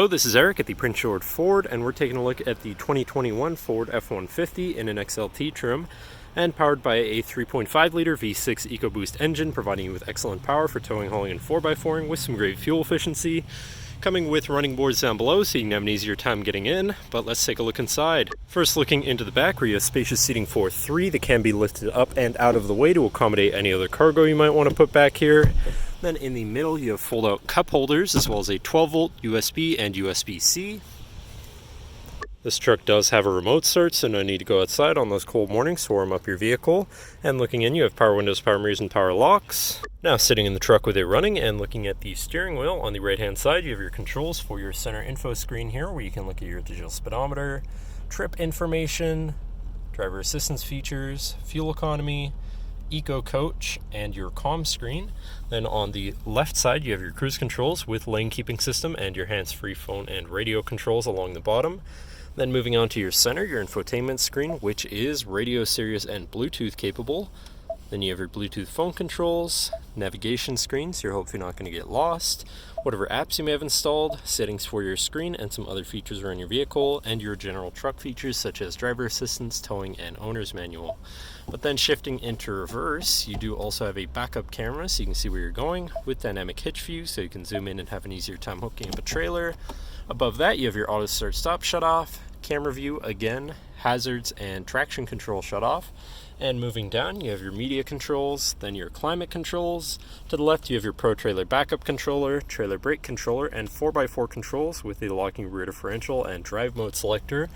Hello, this is Eric at the Prince George Ford, and we're taking a look at the 2021 Ford F-150 in an XLT trim and powered by a 3.5-liter V6 EcoBoost engine, providing you with excellent power for towing, hauling, and 4x4ing with some great fuel efficiency. Coming with running boards down below so you can have an easier time getting in, but let's take a look inside. First, looking into the back where you have spacious seating for three that can be lifted up and out of the way to accommodate any other cargo you might want to put back here. Then in the middle you have fold-out cup holders as well as a 12-volt USB and USB-C. This truck does have a remote start, so no need to go outside on those cold mornings to warm up your vehicle. And looking in, you have power windows, power mirrors, and power locks. Now sitting in the truck with it running and looking at the steering wheel, on the right-hand side you have your controls for your center info screen here, where you can look at your digital speedometer, trip information, driver assistance features, fuel economy, Eco Coach, and your comm screen. Then on the left side you have your cruise controls with lane keeping system and your hands-free phone and radio controls along the bottom. Then moving on to your center, your infotainment screen, which is radio, Sirius, and Bluetooth capable. Then you have your Bluetooth phone controls, navigation screen, so you're hopefully not going to get lost, whatever apps you may have installed, settings for your screen, and some other features around your vehicle, and your general truck features such as driver assistance, towing, and owner's manual. But then shifting into reverse, you do also have a backup camera so you can see where you're going with dynamic hitch view, so you can zoom in and have an easier time hooking up a trailer. Above that you have your auto start stop shut off, camera view again, hazards and traction control shut off. And moving down you have your media controls, then your climate controls. To the left you have your Pro Trailer backup controller, trailer brake controller, and 4x4 controls with the locking rear differential and drive mode selector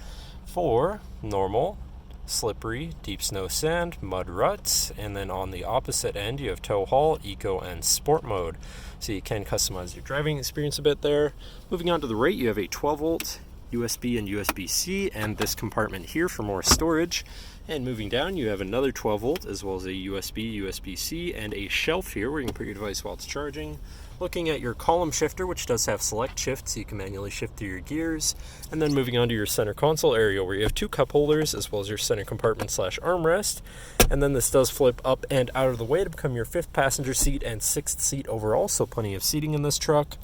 for normal, slippery, deep snow, sand, mud, ruts. And then on the opposite end you have tow haul, eco, and sport mode, so you can customize your driving experience a bit there. Moving on to the right you have a 12-volt USB and USB-C and this compartment here for more storage. And moving down you have another 12-volt as well as a USB, USB-C, and a shelf here where you can put your device while it's charging. Looking at your column shifter, which does have select shift so you can manually shift through your gears. And then moving on to your center console area where you have two cup holders as well as your center compartment / armrest. And then this does flip up and out of the way to become your 5th passenger seat and 6th seat overall, so plenty of seating in this truck.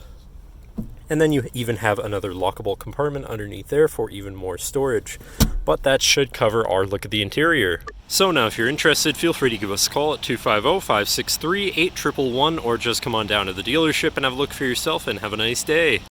And then you even have another lockable compartment underneath there for even more storage. But that should cover our look at the interior. So now if you're interested, feel free to give us a call at 250-563-8111 or just come on down to the dealership and have a look for yourself, and have a nice day.